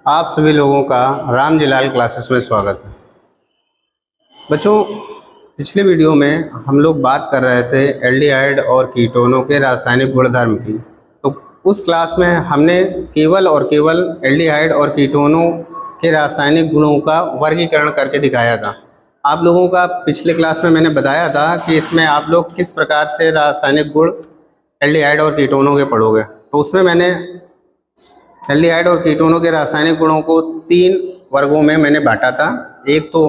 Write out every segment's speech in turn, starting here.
आप सभी लोगों का राम जी लाल क्लासेस में स्वागत है। बच्चों, पिछले वीडियो में हम लोग बात कर रहे थे एल्डिहाइड और कीटोनों के रासायनिक गुणधर्म की। तो उस क्लास में हमने केवल और केवल एल्डिहाइड और कीटोनों के रासायनिक गुणों का वर्गीकरण करके दिखाया था। आप लोगों का पिछले क्लास में मैंने बताया था कि इसमें आप लोग किस प्रकार से रासायनिक गुण एल्डिहाइड और कीटोनों के पढ़ोगे। तो उसमें मैंने एल्डिहाइड और कीटोनों के रासायनिक गुणों को 3 वर्गों में मैंने बांटा था। एक तो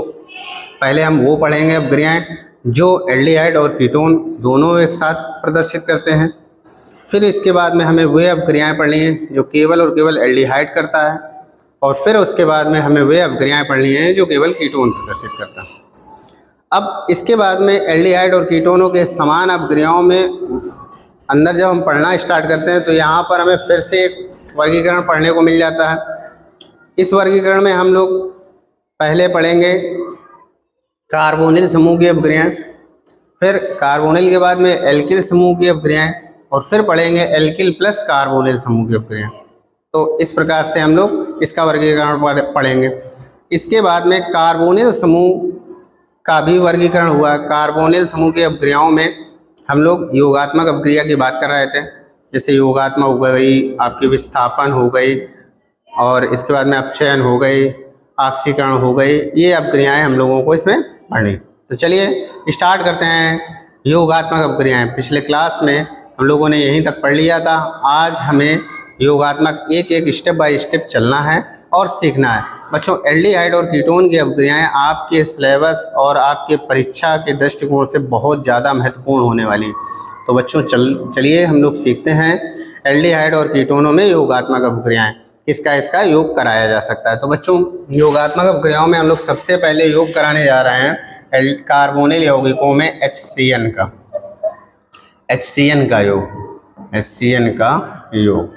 पहले हम वो पढ़ेंगे अपक्रियाएं जो एल्डिहाइड और कीटोन दोनों एक साथ प्रदर्शित करते हैं। फिर इसके बाद में हमें वे अपक्रियाएं पढ़नी है जो केवल और केवल एल्डिहाइड करता है, और फिर उसके बाद में हमें वे अपक्रियाएं पढ़नी है जो केवल कीटोन प्रदर्शित करता है। अब इसके बाद में एल्डिहाइड और कीटोनों के समान अपक्रियाओं में अंदर जब हम पढ़ना स्टार्ट करते हैं तो यहाँ पर हमें फिर से एक वर्गीकरण पढ़ने को मिल जाता है। इस वर्गीकरण में हम लोग पहले पढ़ेंगे कार्बोनिल समूह की अपक्रियाएं, फिर कार्बोनिल के बाद में एल्किल समूह की अपक्रियाएं, और फिर पढ़ेंगे एल्किल प्लस कार्बोनिल समूह की अपक्रियाएं। तो इस प्रकार से हम लोग इसका वर्गीकरण पढ़ेंगे। इसके बाद में कार्बोनिल समूह का भी वर्गीकरण हुआ। कार्बोनिल समूह की अपक्रियाओं में हम लोग योगात्मक अपक्रिया की बात कर रहे थे, जैसे योगात्मक हो गई, आपकी विस्थापन हो गई, और इसके बाद में अपचयन हो गई, ऑक्सीकरण हो गई। ये अपक्रियाएं हम लोगों को इसमें पढ़नी। तो चलिए स्टार्ट करते हैं योगात्मक अपक्रियाएं। पिछले क्लास में हम लोगों ने यहीं तक पढ़ लिया था। आज हमें योगात्मक एक एक स्टेप बाय स्टेप चलना है और सीखना है। बच्चों, एल्डिहाइड और कीटोन की अपक्रियाएं आपके सिलेबस और आपके परीक्षा के दृष्टिकोण से बहुत ज़्यादा महत्वपूर्ण होने वाली। तो बच्चों चलिए हम लोग सीखते हैं एल्डिहाइड और कीटोनों में योगात्मक अपक्रियाएं इसका योग कराया जा सकता है। तो बच्चों, योगात्मक अपक्रियाओं में हम लोग सबसे पहले योग कराने जा रहे हैं कार्बोनिल यौगिकों में HCN का योग।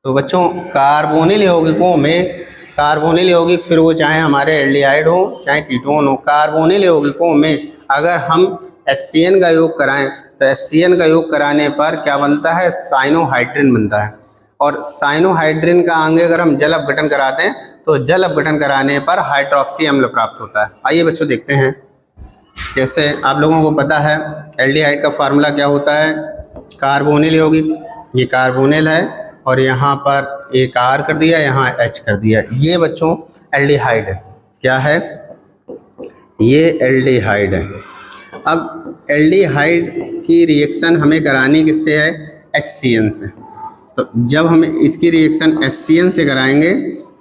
तो बच्चों, कार्बोनिल यौगिकों में कार्बोनिल यौगिक फिर वो चाहे हमारे एल्डिहाइड हो चाहे कीटोन हो, कार्बोनिल यौगिकों में अगर हम HCN का योग कराएं तो HCN का योग कराने पर क्या बनता है? साइनोहाइड्रिन बनता है। और साइनोहाइड्रिन का आगे अगर हम जल अपघटन कराते हैं तो जल अपघटन कराने पर हाइड्रोक्सी अम्ल प्राप्त होता है। आइए बच्चों देखते हैं। जैसे आप लोगों को पता है एल्डिहाइड का फार्मूला क्या होता है? कार्बोनिल यौगिक, ये कार्बोनिल है और यहाँ पर एक R कर दिया, यहाँ H कर दिया। ये बच्चों एल्डिहाइड है। क्या है? ये एल्डिहाइड है। अब एल्डिहाइड की रिएक्शन हमें करानी किससे है? HCN से। तो जब हम इसकी रिएक्शन HCN से कराएंगे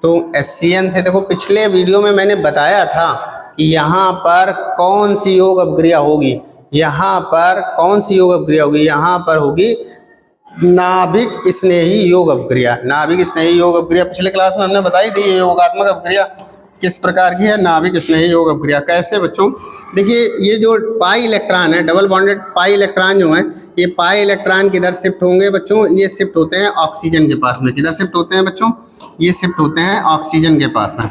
तो HCN से, देखो पिछले वीडियो में मैंने बताया था कि यहाँ पर कौन सी योग अपक्रिया होगी। यहाँ पर कौन सी योग अपक्रिया होगी? यहाँ पर होगी नाभिक स्नेही योग अपक्रिया। नाभिक स्नेही योग अपक्रिया पिछले क्लास में हमने बताई थी। ये योगात्मक अपक्रिया किस प्रकार की है? नाभिक स्नेही योग अपक्रिया। कैसे बच्चों? देखिए, ये जो पाई इलेक्ट्रॉन है, डबल बॉन्डेड पाई इलेक्ट्रॉन जो है, ये पाई इलेक्ट्रॉन किधर शिफ्ट होंगे बच्चों? ये शिफ्ट होते हैं ऑक्सीजन के पास में। किधर शिफ्ट होते हैं बच्चों? ये शिफ्ट होते हैं ऑक्सीजन के पास में।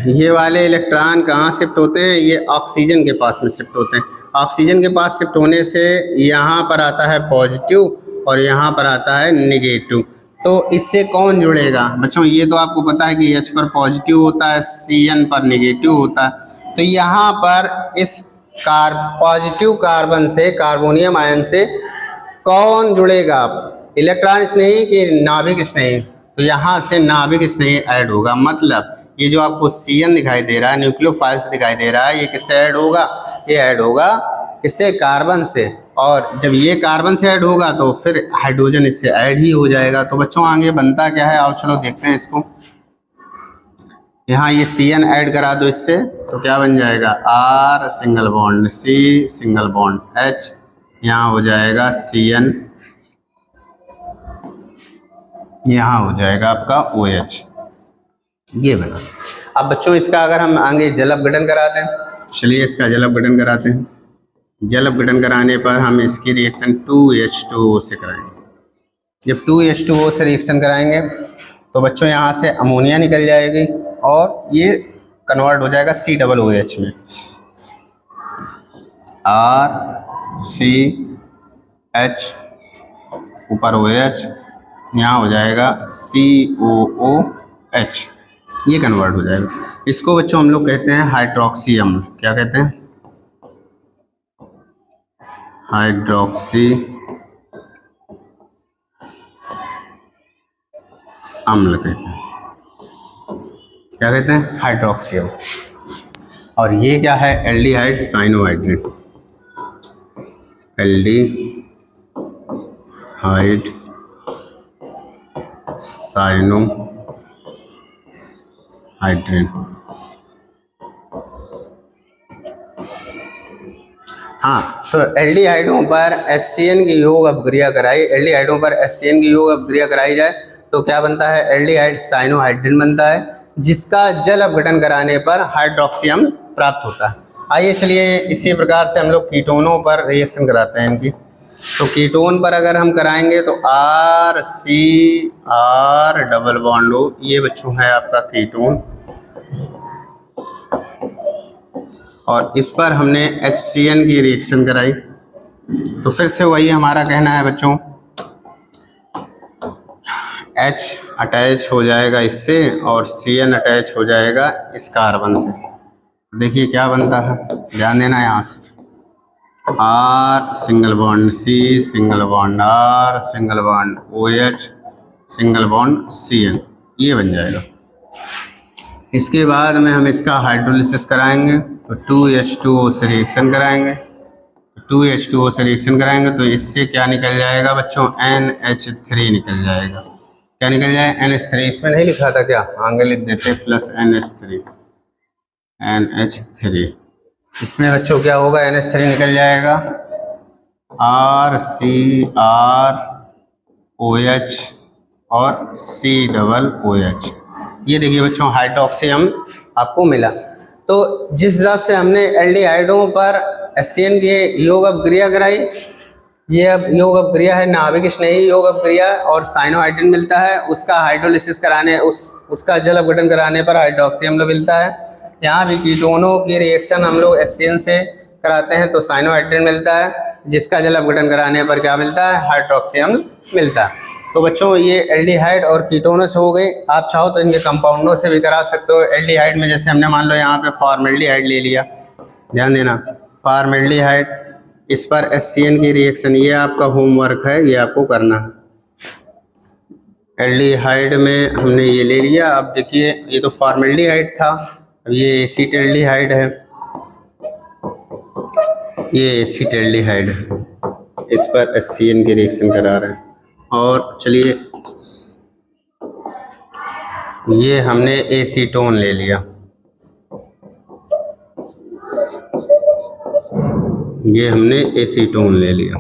ये वाले इलेक्ट्रॉन कहाँ शिफ्ट होते हैं? ये ऑक्सीजन के पास में शिफ्ट होते हैं। ऑक्सीजन के पास शिफ्ट होने से यहाँ पर आता है पॉजिटिव और यहाँ पर आता है निगेटिव। तो इससे कौन जुड़ेगा बच्चों? ये तो आपको पता है कि H पर पॉजिटिव होता है, CN पर निगेटिव होता है। तो यहाँ पर इस पॉजिटिव कार्बन से, कार्बोनियम आयन से कौन जुड़ेगा? इलेक्ट्रॉन स्नेही कि नाभिक स्नेही? तो यहाँ से नाभिक स्नेही ऐड होगा। मतलब ये जो आपको CN दिखाई दे रहा है, न्यूक्लियोफाइल्स दिखाई दे रहा है, ये किससे ऐड होगा? ये ऐड होगा किससे? कार्बन से। और जब ये कार्बन से ऐड होगा तो फिर हाइड्रोजन इससे ऐड ही हो जाएगा। तो बच्चों आगे बनता क्या है? आओ चलो देखते हैं इसको। यहाँ ये CN ऐड करा दो इससे, तो क्या बन जाएगा? R single bond C single bond H, यहाँ हो जाएगा CN, यहाँ हो जाएगा आपका OH। ये बना। अब बच्चों इसका अगर हम आगे जल अपघटन कराते हैं, चलिए इसका जल अपघटन कराते हैं। जल अपघटन कराने पर हम इसकी रिएक्शन 2H2O से कराएंगे। जब 2H2O से रिएक्शन कराएंगे तो बच्चों यहाँ से अमोनिया निकल जाएगी और ये कन्वर्ट हो जाएगा COOH में। RCH ऊपर OH यहाँ हो जाएगा COOH, ये कन्वर्ट हो जाएगा। इसको बच्चों हम लोग कहते हैं हाइड्रोक्सी अम्ल। क्या कहते हैं? हाइड्रोक्सी अम्ल कहते हैं। क्या कहते हैं? हाइड्रोक्सी अम्ल। और ये क्या है? Aldehyde cyanohydrin. Aldehyde cyanohydrin. हाँ, तो एल्डिहाइडों पर HCN की योग अपक्रिया कराई, एल्डिहाइडों पर HCN की योग अपक्रिया कराई जाए तो क्या बनता है? एल्डिहाइड साइनोहाइड्रिन बनता है, जिसका जल अपघटन कराने पर हाइड्रोक्सी अम्ल प्राप्त होता है। आइए चलिए इसी प्रकार से हम लोग कीटोनों पर रिएक्शन कराते हैं इनकी। तो कीटोन पर अगर हम कराएंगे तो RCR डबल बॉन्ड O, ये बच्चों है आपका कीटोन, और इस पर हमने HCN की रिएक्शन कराई। तो फिर से वही हमारा कहना है बच्चों, H अटैच हो जाएगा इससे और CN अटैच हो जाएगा इस कार्बन से। देखिए क्या बनता है, ध्यान देना यहाँ से। R single bond C, single bond R, single bond OH, single bond CN, ये बन जाएगा। इसके बाद में हम इसका हाइड्रोलिसिस कराएंगे तो 2H2O से रिएक्शन कराएंगे। 2H2O से रिएक्शन कराएंगे तो इससे क्या निकल जाएगा बच्चों? NH3 निकल जाएगा। क्या निकल जाएगा? NH3। इसमें नहीं लिखा था क्या? आगे लिख देते प्लस NH3। इसमें बच्चों क्या होगा? NH3 निकल जाएगा, RCrOH और COOH। ये देखिए बच्चों हाइड्रोक्सी अम्ल आपको मिला। तो जिस हिसाब से हमने एल्डिहाइडों पर HCN की योग अपक्रिया कराई, ये अब योग अपक्रिया है नाभिक स्नेही योग अपक्रिया, और साइनोहाइड्रिन मिलता है, उसका हाइड्रोलिसिस कराने उसका जल अपघटन कराने पर हाइड्रोक्सी अम्ल मिलता है। यहाँ भी कीटोनों की रिएक्शन हम लोग HCN से कराते हैं तो साइनोहाइड्रिन मिलता है, जिसका जल अपघटन कराने पर क्या मिलता है? हाइड्रोक्सी अम्ल मिलता है। तो बच्चों ये एल्डिहाइड और कीटोनस हो गए। आप चाहो तो इनके कंपाउंडों से भी करा सकते हो। एल्डिहाइड में जैसे हमने मान लो यहाँ पे फॉर्मेल्डिहाइड ले लिया, ध्यान देना, फॉर्मेल्डिहाइड, इस पर HCN की रिएक्शन, ये आपका होमवर्क है, ये आपको करना है। एल्डिहाइड में हमने ये ले लिया। अब देखिए ये तो फॉर्मेल्डिहाइड था, अब ये एसीटल्डिहाइड है, ये एसीटल्डिहाइड है, इस पर HCN की रिएक्शन करा रहे हैं। और चलिए ये हमने एसीटोन ले लिया, ये हमने एसीटोन ले लिया।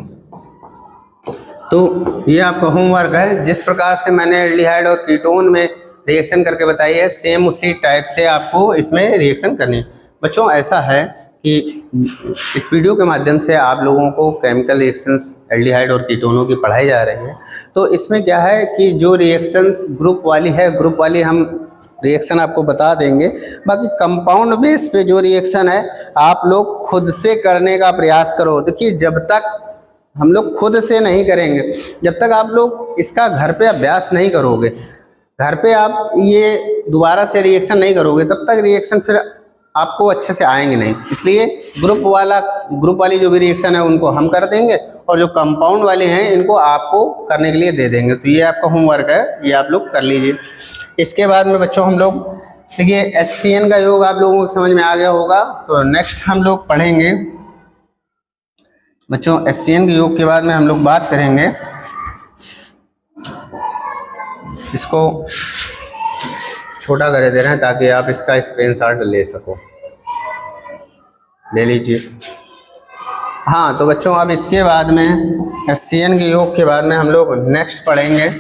तो ये आपका होमवर्क है। जिस प्रकार से मैंने एल्डिहाइड और कीटोन में रिएक्शन करके बताई है, सेम उसी टाइप से आपको इसमें रिएक्शन करनी है। बच्चों ऐसा है कि इस वीडियो के माध्यम से आप लोगों को केमिकल रिएक्शंस एल्डिहाइड और कीटोनों की पढ़ाई जा रही है। तो इसमें क्या है कि जो रिएक्शंस ग्रुप वाली है, ग्रुप वाली हम रिएक्शन आपको बता देंगे। बाकी कंपाउंड बेस पे जो रिएक्शन है आप लोग खुद से करने का प्रयास करो। देखिए जब तक हम लोग खुद से नहीं करेंगे, जब तक आप लोग इसका घर पे अभ्यास नहीं करोगे, घर पे आप ये दोबारा से रिएक्शन नहीं करोगे, तब तक रिएक्शन फिर आपको अच्छे से आएंगे नहीं। इसलिए ग्रुप वाली जो भी रिएक्शन है उनको हम कर देंगे, और जो कंपाउंड वाले हैं इनको आपको करने के लिए दे देंगे। तो ये आपका होमवर्क है, ये आप लोग कर लीजिए। इसके बाद में बच्चों हम लोग देखिए HCN का योग आप लोगों को समझ में आ गया होगा। तो नेक्स्ट हम लोग पढ़ेंगे बच्चों HCN के योग के बाद में हम लोग बात करेंगे, इसको छोटा कर दे रहे हैं ताकि आप इसका स्क्रीनशॉट ले सको, ले लीजिए। हाँ तो बच्चों अब इसके बाद में HCN के योग के बाद में हम लोग नेक्स्ट पढ़ेंगे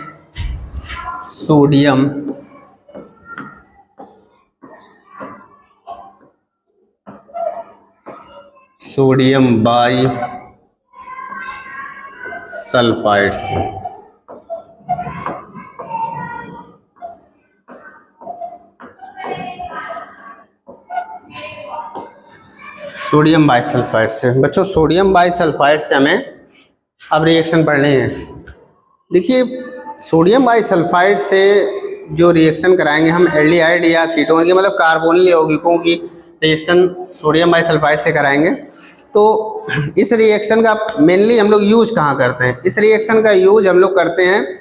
सोडियम बाई सल्फाइड से। सोडियम बाइसल्फाइड से बच्चों, सोडियम बाइसल्फाइड से हमें अब रिएक्शन पढ़नी है। देखिए सोडियम बाइसल्फाइड से जो रिएक्शन कराएंगे हम एल्डिहाइड या कीटोन की, मतलब कार्बोनिल यौगिकों की रिएक्शन सोडियम बाइसल्फाइड से कराएंगे। तो इस रिएक्शन का मेनली हम लोग यूज कहाँ करते हैं? इस रिएक्शन का यूज हम लोग करते हैं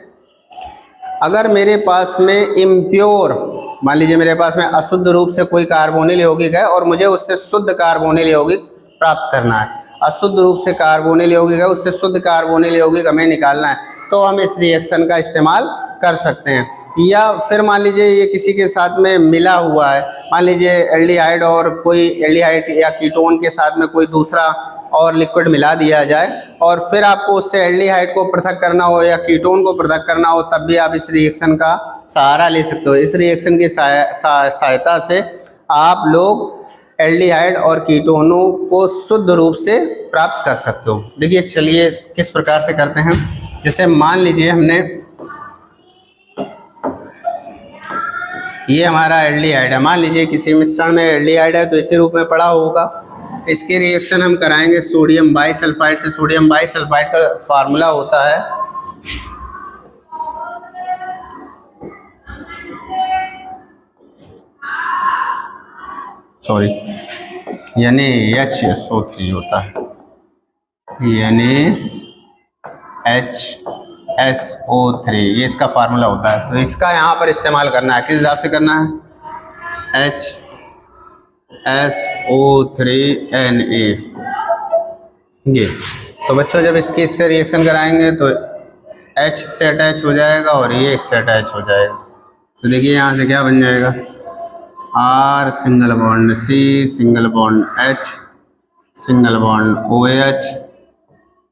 अगर मेरे पास में इम्प्योर, मान लीजिए मेरे पास में अशुद्ध रूप से कोई कार्बोनिल यौगिक है और मुझे उससे शुद्ध कार्बोनिल यौगिक प्राप्त करना है। अशुद्ध रूप से कार्बोनिल यौगिक है, उससे शुद्ध कार्बोनिल यौगिक हमें निकालना है, तो हम इस रिएक्शन का इस्तेमाल कर सकते हैं। या फिर मान लीजिए ये किसी के साथ में मिला हुआ है, मान लीजिए एल्डिहाइड और कोई एल्डिहाइड या कीटोन के साथ में कोई दूसरा और लिक्विड मिला दिया जाए और फिर आपको उससे एल्डिहाइड को पृथक करना हो या कीटोन को पृथक करना हो, तब भी आप इस रिएक्शन का सहारा ले सकते हो। इस रिएक्शन की सहायता से आप लोग एल्डिहाइड और कीटोनों को शुद्ध रूप से प्राप्त कर सकते हो। देखिए चलिए किस प्रकार से करते हैं। जैसे मान लीजिए हमने ये हमारा एल्डिहाइड है, मान लीजिए किसी मिश्रण में एल्डिहाइड है तो इसी रूप में पड़ा होगा। इसके रिएक्शन हम कराएंगे सोडियम बाइसल्फाइड से। सोडियम बाइसल्फाइड का फार्मूला होता है NaHSO3 होता है, NaHSO3 ये इसका फार्मूला होता है। तो इसका यहाँ पर इस्तेमाल करना है, किस हिसाब से करना है? HSO3Na ये। तो बच्चों जब इससे रिएक्शन कराएंगे तो H से अटैच हो जाएगा और ये इससे अटैच हो जाएगा। तो देखिए यहाँ से क्या बन जाएगा? R single bond C single bond H single bond OH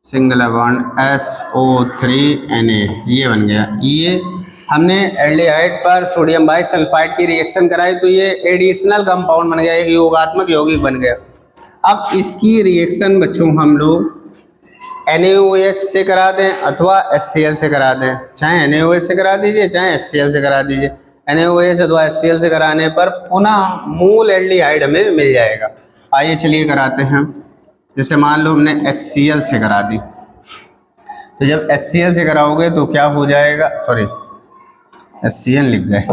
single bond SO3Na ये बन गया। ये हमने एल्डिहाइड पर सोडियम बाइसल्फाइड की रिएक्शन कराई तो ये एडिशनल कंपाउंड बन गया, एक योगात्मक यौगिक बन गया। अब इसकी रिएक्शन बच्चों हम लोग NaOH से करा दें अथवा HCl से करा दें, चाहे NaOH से करा दीजिए चाहे HCl से करा दीजिए। NaOH अथवा HCl से कराने पर पुनः मूल एल्डिहाइड हमें मिल जाएगा। आइए चलिए कराते हैं। जैसे मान लो हमने HCl से करा दी, तो जब HCl से कराओगे तो क्या हो जाएगा? सॉरी HCl लिख गए,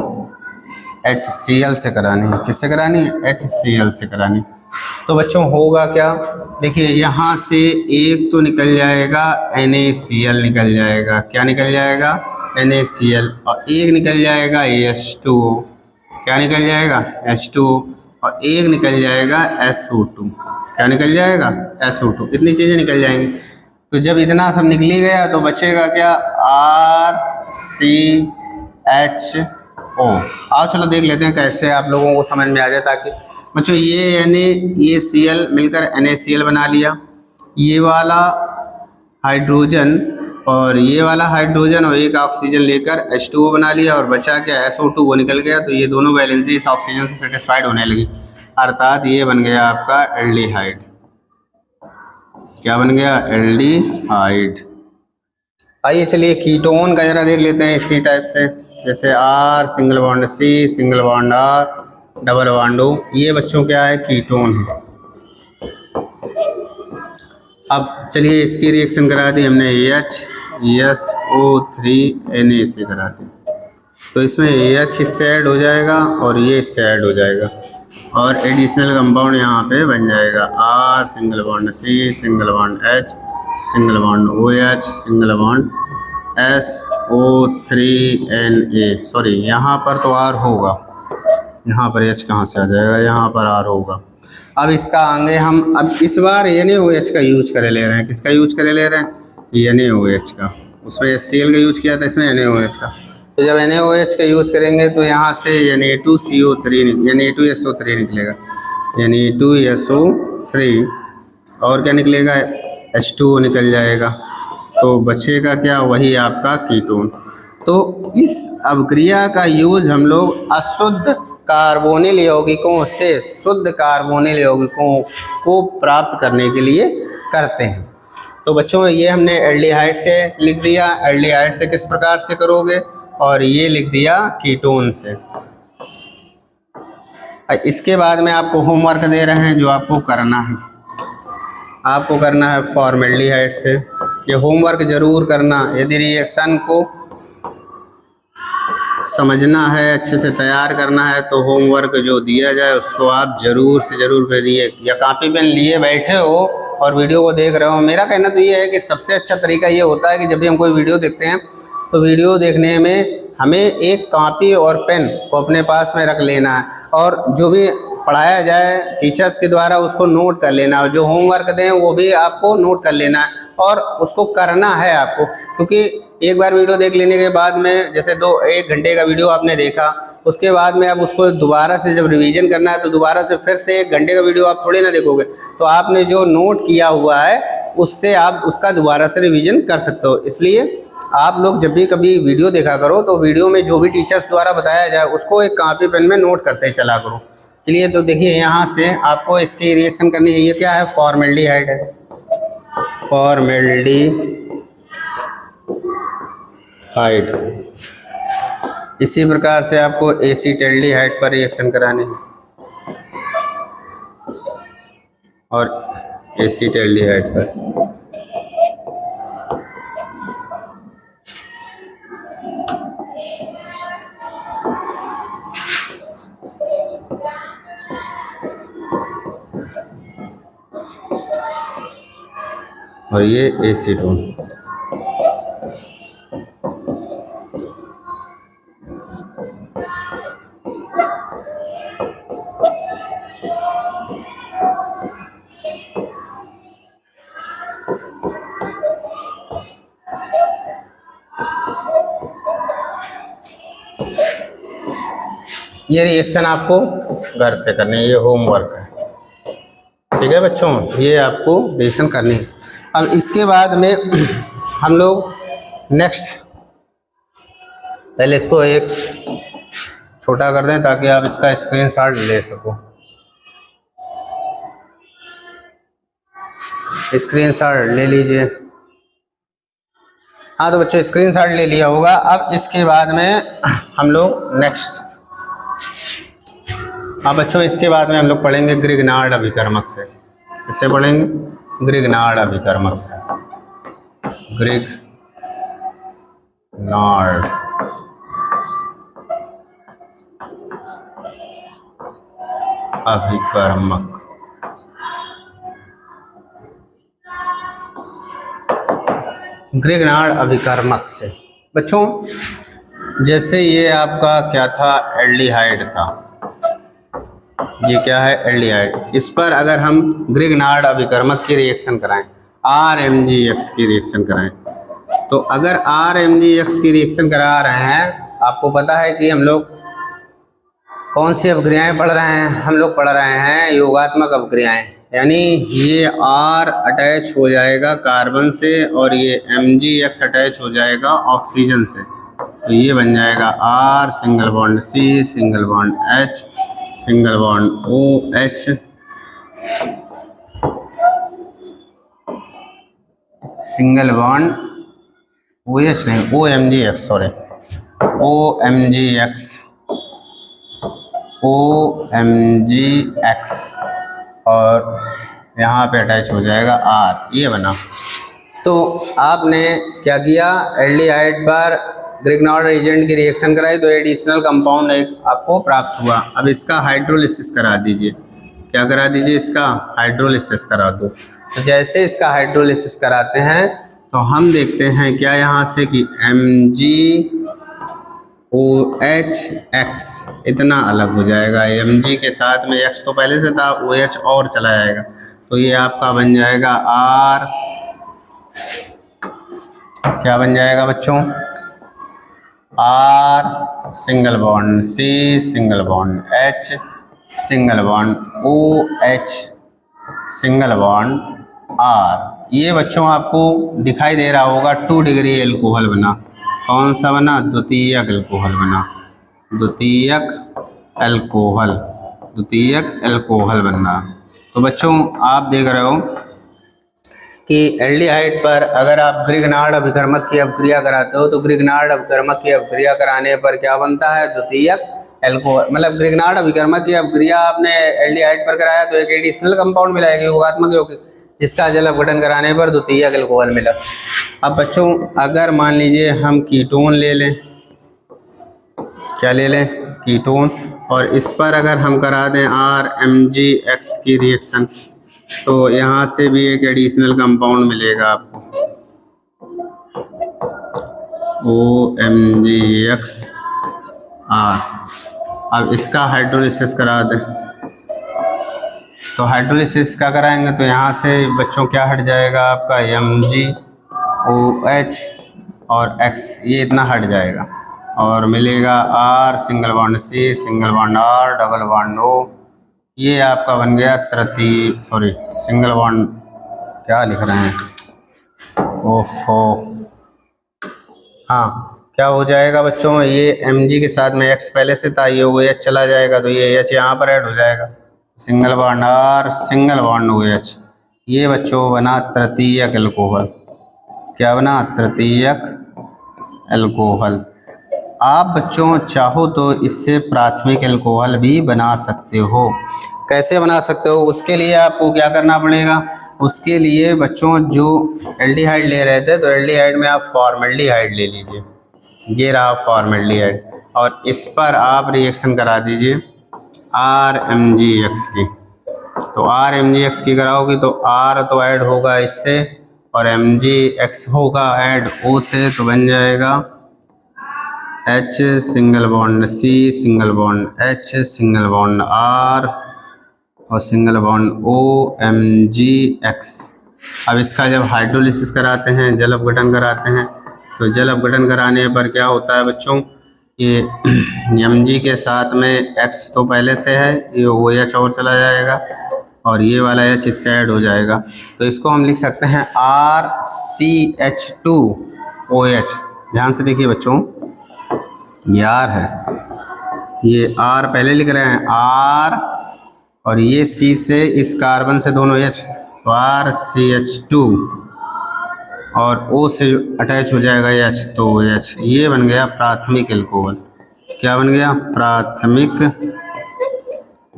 HCl से करानी है। किससे करानी है? HCl से करानी। तो बच्चों होगा क्या? देखिए यहाँ से एक तो निकल जाएगा NaCl निकल जाएगा। क्या निकल जाएगा? NaCl। और एक निकल जाएगा H2O। क्या निकल जाएगा? H2O। और एक निकल जाएगा SO2। क्या निकल जाएगा? SO2। इतनी चीज़ें निकल जाएंगी। तो जब इतना सब निकली गया तो बचेगा क्या? RCHO। आओ चलो देख लेते हैं कैसे आप लोगों को समझ में आ जाए, ताकि बच्चों ये NaCl मिलकर NaCl बना लिया, ये वाला हाइड्रोजन और ये वाला हाइड्रोजन और एक ऑक्सीजन लेकर H2O बना लिया और बचा क्या? SO2 वो निकल गया। तो ये दोनों वैलेंसी इस ऑक्सीजन से सेटिस्फाइड होने लगी, अर्थात ये बन गया आपका एल्डिहाइड। क्या बन गया? एल्डिहाइड। आइए चलिए कीटोन का जरा देख लेते हैं इसी टाइप से। जैसे R single bond C single bond R double bond O, ये बच्चों क्या है? कीटोन है। अब चलिए इसकी रिएक्शन करा दी हमने HSO3Na से करा दी। तो इसमें H इससे ऐड हो जाएगा और ये इससे ऐड हो जाएगा और एडिशनल कंपाउंड यहाँ पे बन जाएगा R single bond C single bond H single bond OH single bond SO3Na। Sorry यहाँ पर तो R होगा, यहाँ पर H कहाँ से आ जाएगा? यहाँ पर R होगा। अब इसका आगे हम अब इस बार NaOH का यूज करे ले रहे हैं। किसका यूज करे ले रहे हैं? NaOH का। उसमें HCl का यूज किया था, इसमें NaOH का। तो जब NaOH का यूज करेंगे तो यहाँ से Na2SO3 निकलेगा, Na2SO3 और क्या निकलेगा? H2O निकल जाएगा। तो बचेगा क्या? वही आपका कीटोन। तो इस अभिक्रिया का यूज हम लोग अशुद्ध कार्बोनिल यौगिकों से शुद्ध कार्बोनिल यौगिकों को प्राप्त करने के लिए करते हैं। तो बच्चों ये हमने एल्डिहाइड से लिख दिया, एल्डिहाइड से किस प्रकार से करोगे, और ये लिख दिया कीटोन से। इसके बाद में आपको होमवर्क दे रहे हैं जो आपको करना है। आपको करना है फॉर्मेल्डिहाइड से। ये होमवर्क ज़रूर करना। यदि रिएक्शन को समझना है, अच्छे से तैयार करना है, तो होमवर्क जो दिया जाए उसको आप ज़रूर से ज़रूर करिए। या कॉपी पेन लिए बैठे हो और वीडियो को देख रहे हो, मेरा कहना तो ये है कि सबसे अच्छा तरीका ये होता है कि जब भी हम कोई वीडियो देखते हैं तो वीडियो देखने में हमें एक कॉपी और पेन को अपने पास में रख लेना है, और जो भी पढ़ाया जाए टीचर्स के द्वारा उसको नोट कर लेना है, जो होमवर्क दें वो भी आपको नोट कर लेना है और उसको करना है आपको। क्योंकि एक बार वीडियो देख लेने के बाद में, जैसे 1 घंटे का वीडियो आपने देखा, उसके बाद में अब उसको दोबारा से जब रिवीजन करना है तो दोबारा से फिर से 1 घंटे का वीडियो आप थोड़ी ना देखोगे। तो आपने जो नोट किया हुआ है उससे आप उसका दोबारा से रिवीजन कर सकते हो। इसलिए आप लोग जब भी कभी वीडियो देखा करो तो वीडियो में जो भी टीचर्स द्वारा बताया जाए उसको एक कॉपी पेन में नोट करते चला करो। चलिए, तो देखिए यहाँ से आपको इसकी रिएक्शन करनी है। ये क्या है? फॉर्मेल्डिहाइड है, फॉर्मेल्डिहाइड। इसी प्रकार से आपको एसीटल्डिहाइड पर रिएक्शन करानी है और एसीटल्डिहाइड पर। और ये एसीटोन। ये रिएक्शन आपको घर से करनी है, ये होमवर्क है। ठीक है बच्चों, ये आपको रिएक्शन करनी है। अब इसके बाद में हम लोग नेक्स्ट, पहले इसको एक छोटा कर दें ताकि आप इसका स्क्रीनशॉट ले सको। स्क्रीनशॉट ले लीजिए। हाँ तो बच्चों स्क्रीनशॉट ले लिया होगा। अब इसके बाद में हम लोग नेक्स्ट, हाँ बच्चों इसके बाद में हम लोग पढ़ेंगे ग्रिग्नार्ड अभिकर्मक से। इससे पढ़ेंगे ग्रिग्नार्ड अभिकर्मक से। ग्रिग्नार्ड अभिकर्मक। ग्रिग्नार्ड अभिकर्मक से बच्चों, जैसे ये आपका क्या था? एल्डिहाइड था। ये क्या है? एल्डिहाइड। इस पर अगर हम ग्रिग्नार्ड अभिकर्मक की रिएक्शन कराएं, RMgX की रिएक्शन कराएं, तो अगर RMgX की रिएक्शन करा रहे हैं, आपको पता है कि हम लोग कौन सी अपक्रियाएं पढ़ रहे हैं? हम लोग पढ़ रहे हैं योगात्मक अपक्रियाएं। यानी ये R अटैच हो जाएगा कार्बन से और ये MgX अटैच हो जाएगा ऑक्सीजन से, तो ये बन जाएगा R single bond C single bond H single bond OH single bond OH नहीं OMgX, सॉरी OMgX और यहाँ पे अटैच हो जाएगा R, ये बना। तो आपने क्या किया? एल्डिहाइड पर ग्रिग्नार्ड एजेंट की रिएक्शन कराई तो एडिशनल कंपाउंड एक आपको प्राप्त हुआ। अब इसका हाइड्रोलिसिस करा दीजिए। क्या करा दीजिए? इसका हाइड्रोलिसिस करा दो। तो जैसे इसका हाइड्रोलिसिस कराते हैं तो हम देखते हैं क्या यहाँ से कि MgOH इतना अलग हो जाएगा। Mg के साथ में X तो पहले से था, OH और चला जाएगा, तो ये आपका बन जाएगा R। क्या बन जाएगा बच्चों? R single bond C single bond H single bond OH single bond R। ये बच्चों आपको दिखाई दे रहा होगा 2 डिग्री एल्कोहल बना। कौन सा बना? द्वितीयक एल्कोहल बना। द्वितीयक एल्कोहल बनना। तो बच्चों आप देख रहे हो कि एल्डिहाइड पर अगर आप ग्रिग्नार्ड अभिकर्मक की अपक्रिया कराते हो तो ग्रिग्नार्ड अभिकर्मक की अपक्रिया कराने पर क्या बनता है? द्वितीयक एल्कोहल। मतलब ग्रिग्नार्ड अभिकर्मक की अपक्रिया आपने एल्डिहाइड पर कराया तो एक एडिशनल कंपाउंड मिला है योगात्मक यौगिक, जिसका जल अपघटन कराने पर द्वितीयक एल्कोहल मिला। अब बच्चों अगर मान लीजिए हम कीटोन ले लें, क्या ले लें, कीटोन। और इस पर अगर हम करा दें RMgX की रिएक्शन तो यहाँ से भी एक एडिशनल कंपाउंड मिलेगा आपको, OMgX R। अब इसका हाइड्रोलिसिस करा दें तो हाइड्रोलिसिस का कराएंगे तो यहाँ से बच्चों क्या हट जाएगा आपका, MgOH और X, ये इतना हट जाएगा और मिलेगा R single bond C single bond R double bond O। ये आपका बन गया सिंगल बॉन्ड, क्या लिख रहे हैं, ओहो, हाँ क्या हो जाएगा बच्चों, ये Mg के साथ में X पहले से था, ये OH चला जाएगा तो ये H यहाँ पर ऐड हो जाएगा, single bond R single bond OH। ये बच्चों बना तृतीयक एल्कोहल। क्या बना, तृतीयक एल्कोहल। आप बच्चों चाहो तो इससे प्राथमिक एल्कोहल भी बना सकते हो। कैसे बना सकते हो, उसके लिए आपको क्या करना पड़ेगा, उसके लिए बच्चों जो एल्डिहाइड ले रहे थे तो एल्डिहाइड में आप फॉर्मल्डिहाइड ले लीजिए, ये रहा फॉर्मल्डिहाइड, और इस पर आप रिएक्शन करा दीजिए RMgX की। तो RMgX की कराओगे तो R तो ऐड होगा इससे और MgX होगा ऐड O से, तो बन जाएगा H single bond C single bond H single bond R और सिंगल बॉन्ड OMgX। अब इसका जब हाइड्रोलिसिस कराते हैं, जल अपघटन कराते हैं, तो जल अपघटन कराने पर क्या होता है बच्चों, ये Mg के साथ में X तो पहले से है, ये OH और चला जाएगा और ये वाला H इससे ऐड हो जाएगा, तो इसको हम लिख सकते हैं RCH2OH। ध्यान से देखिए बच्चों, ये R है, ये R पहले लिख रहे हैं R, और ये C से इस कार्बन से दोनों H, तो RCH2 और O से अटैच हो जाएगा H, तो OH। ये बन गया प्राथमिक एल्कोहल। क्या बन गया, प्राथमिक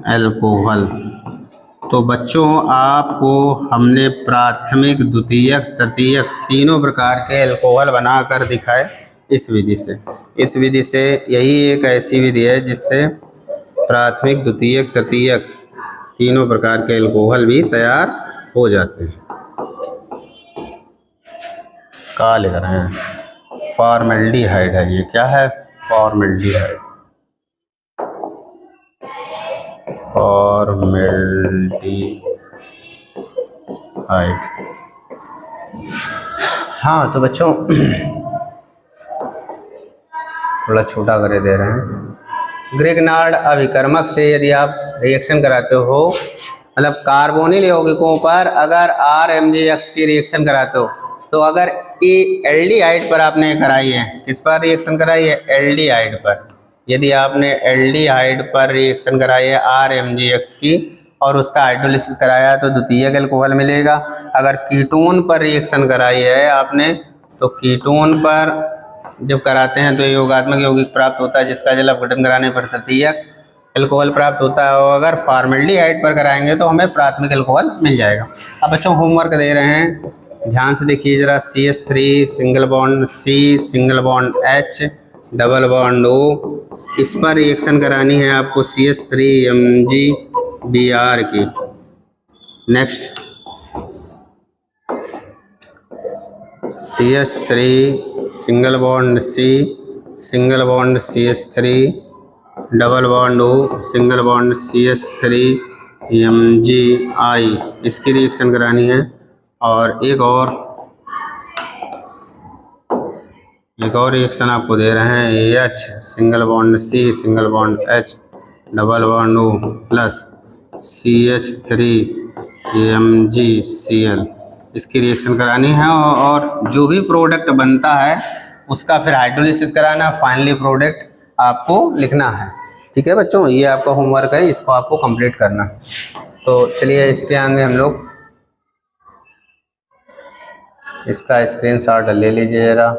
एल्कोहल। तो बच्चों आपको हमने प्राथमिक, द्वितीयक, तृतीयक तीनों प्रकार के एल्कोहल बनाकर दिखाए इस विधि से। इस विधि से यही एक ऐसी विधि है जिससे प्राथमिक, द्वितीयक, तृतीयक तीनों प्रकार के एल्कोहल भी तैयार हो जाते हैं। क्या लिख रहे हैं, फॉर्मल्डिहाइड है, ये क्या है, फॉर्मल्डिहाइड, फॉर्मल्डिहाइड। हाँ तो बच्चों थोड़ा छोटा करे दे रहे हैं। ग्रिग्नार्ड अभिकर्मक से यदि आप रिएक्शन कराते हो, मतलब कार्बोनिल यौगिकों पर अगर RMgX की रिएक्शन कराते हो, तो अगर एल्डिहाइड पर आपने कराई है, किस पर रिएक्शन कराई है, एल्डिहाइड पर, यदि आपने एल्डिहाइड पर रिएक्शन कराई है RMgX की और उसका हाइड्रोलिसिस कराया तो द्वितीयक एल्कोहल मिलेगा। अगर कीटोन पर रिएक्शन कराई है आपने, तो कीटोन पर जब कराते हैं तो योगात्मक यौगिक प्राप्त होता है जिसका जल अपघटन कराने पर तृतीयक एल्कोहल प्राप्त होता है, और अगर फॉर्मल्डिहाइड पर कराएंगे तो हमें प्राथमिक एल्कोहल मिल जाएगा। अब बच्चों होमवर्क दे रहे हैं, ध्यान से देखिए जरा, CH3 single bond C single bond H double bond O, इस पर रिएक्शन करानी है आपको CH3MgBr की। Next CH3 single bond C single bond CH3 double bond O single bond CH3MgI, इसकी रिएक्शन करानी है। और एक और रिएक्शन आपको दे रहे हैं, H single bond C single bond H double bond O plus CH3MgCl, इसकी रिएक्शन करानी है और जो भी प्रोडक्ट बनता है उसका फिर हाइड्रोलिसिस कराना, फाइनली प्रोडक्ट आपको लिखना है। ठीक है बच्चों, ये आपका होमवर्क है, इसको आपको कंप्लीट करना। तो चलिए इसके आगे हम लोग इसका स्क्रीनशॉट ले लीजिए जरा।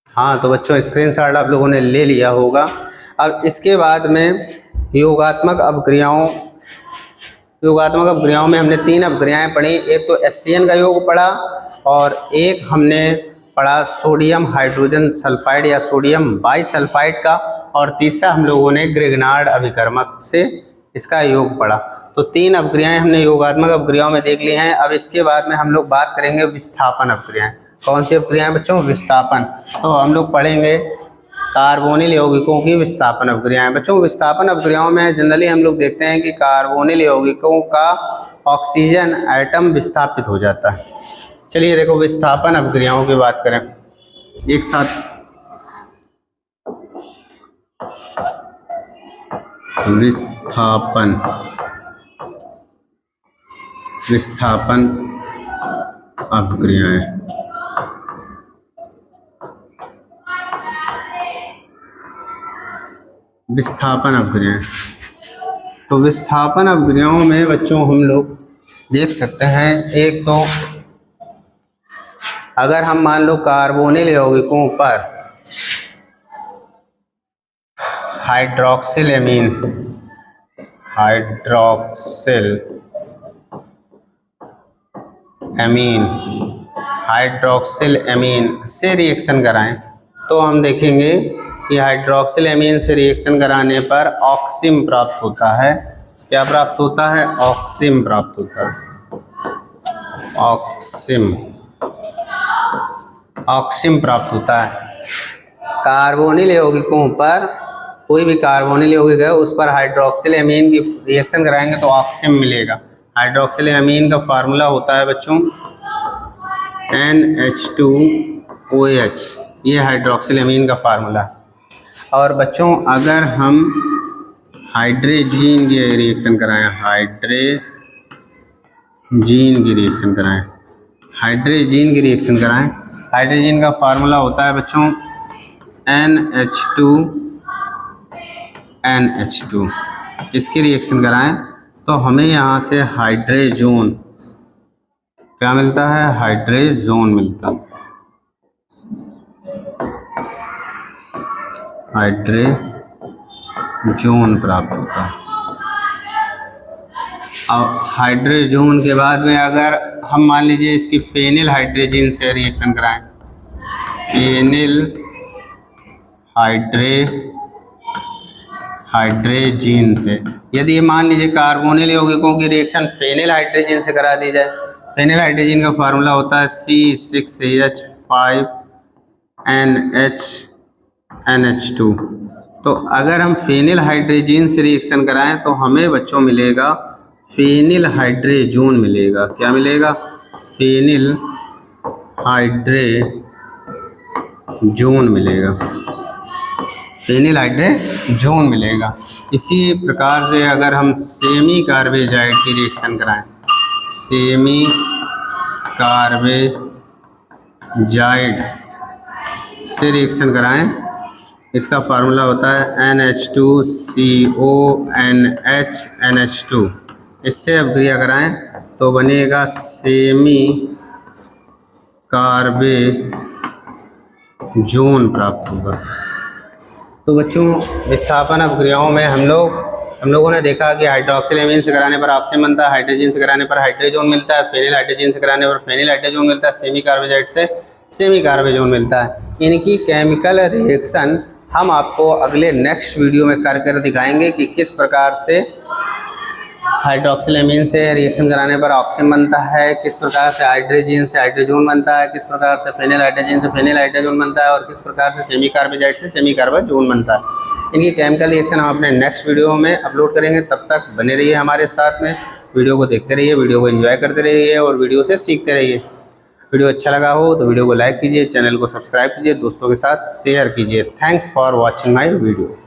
हाँ तो बच्चों स्क्रीनशॉट आप लोगों ने ले लिया होगा। अब इसके बाद में योगात्मक अपक्रियाओं योगात्मक अपक्रियाओं में हमने 3 अपक्रियाएं पढ़ी। एक तो HCN का योग पढ़ा और एक हमने पढ़ा सोडियम हाइड्रोजन सल्फाइड या सोडियम बाइसल्फाइड का, और तीसरा हम लोगों ने ग्रिग्नार्ड अभिकर्मक से इसका योग पढ़ा। तो 3 अपक्रियाएं हमने योगात्मक अपक्रियाओं में देख ली हैं। अब इसके बाद में हम लोग बात करेंगे विस्थापन अपक्रियाएं। कौन सी अपक्रियाएं बच्चों? विस्थापन। तो हम लोग पढ़ेंगे कार्बोनिल यौगिकों की विस्थापन अपक्रियाएं। बच्चों विस्थापन अपक्रियाओं में जनरली हम लोग देखते हैं कि कार्बोनिल यौगिकों का ऑक्सीजन एटम विस्थापित हो जाता है। चलिए देखो विस्थापन अपक्रियाओं की बात करें एक साथ। विस्थापन अपक्रियाएं। विस्थापन अपक्रियाएं, तो विस्थापन अपक्रियाओं में बच्चों हम लोग देख सकते हैं, एक तो अगर हम मान लो कार्बोनिल यौगिकों पर हाइड्रोक्सिल एमीन से रिएक्शन कराएं तो हम देखेंगे कि हाइड्रोक्सिल एमीन से रिएक्शन कराने पर ऑक्सिम प्राप्त होता है। क्या प्राप्त होता है? ऑक्सिम प्राप्त होता है। ऑक्सिम प्राप्त होता है। कार्बोनिल यौगिकों पर, कोई भी कार्बोनिल यौगिक है उस पर हाइड्रोक्सिल एमीन की रिएक्शन कराएंगे तो ऑक्सिम मिलेगा। हाइड्रोक्सिल एमीन का फार्मूला होता है बच्चों NH2OH, ये हाइड्रोक्सिल एमीन का फार्मूला। और बच्चों अगर हम हाइड्रोजीन की रिएक्शन कराएं, हाइड्रोजीन का फार्मूला होता है बच्चों NH2NH2। इसकी रिएक्शन कराएं तो हमें यहाँ से हाइड्रोजोन क्या मिलता है? हाइड्रोजोन मिलता है। हाइड्रोजोन प्राप्त होता है। अब हाइड्रोजोन के बाद में अगर हम मान लीजिए इसकी फेनिल हाइड्रोजीन से रिएक्शन कराएं, फेनिल हाइड्रोजीन से, यदि मान लीजिए कार्बोनिल यौगिकों की रिएक्शन फेनिल हाइड्रोजीन से करा दी जाए, फेनिल हाइड्रोजीन का फार्मूला होता है C6H5NH2। तो अगर हम फेनिल हाइड्रोजीन से रिएक्शन कराएं तो हमें बच्चों मिलेगा फेनिल हाइड्रोजोन मिलेगा। क्या मिलेगा? फेनिल हाइड्रोजोन मिलेगा। फेनिल हाइड्रोजोन मिलेगा। इसी प्रकार से अगर हम सेमी कार्बेजाइड की रिएक्शन कराएं, सेमी कार्बेजाइड से रिएक्शन कराएं, इसका फार्मूला होता है NH2CONH NH2। इससे अपक्रिया कराएं तो बनेगा सेमी कार्बेजोन प्राप्त होगा। तो बच्चों विस्थापन अपक्रियाओं में हम लोगों ने देखा कि हाइड्रोक्सिल एमीन से कराने पर ऑक्सिम बनता है, हाइड्रोजन से कराने पर हाइड्रोजोन मिलता है, फेनिल हाइड्रोजन से कराने पर फेनिल हाइड्रोजोन मिलता है, सेमी कार्बेजाइड से सेमी कार्बेजोन मिलता है। इनकी केमिकल रिएक्शन हम आपको अगले नेक्स्ट वीडियो में कर दिखाएंगे कि किस प्रकार से हाइड्रोक्सिल एमीन से रिएक्शन कराने पर ऑक्सिम बनता है, किस प्रकार से हाइड्रोजन से हाइड्रोजोन बनता है, किस प्रकार से फेनिल हाइड्रोजन से फेनिल हाइड्रोजोन बनता है, और किस प्रकार से सेमी कार्बेजाइड से सेमी कार्बेजोन बनता है। इनकी केमिकल रिएक्शन हम अपने नेक्स्ट वीडियो में अपलोड करेंगे। तब तक बने रहिए हमारे साथ में, वीडियो को देखते रहिए, वीडियो को एंजॉय करते रहिए और वीडियो से सीखते रहिए। वीडियो अच्छा लगा हो तो वीडियो को लाइक कीजिए, चैनल को सब्सक्राइब कीजिए, दोस्तों के साथ शेयर कीजिए। Thanks for watching my video.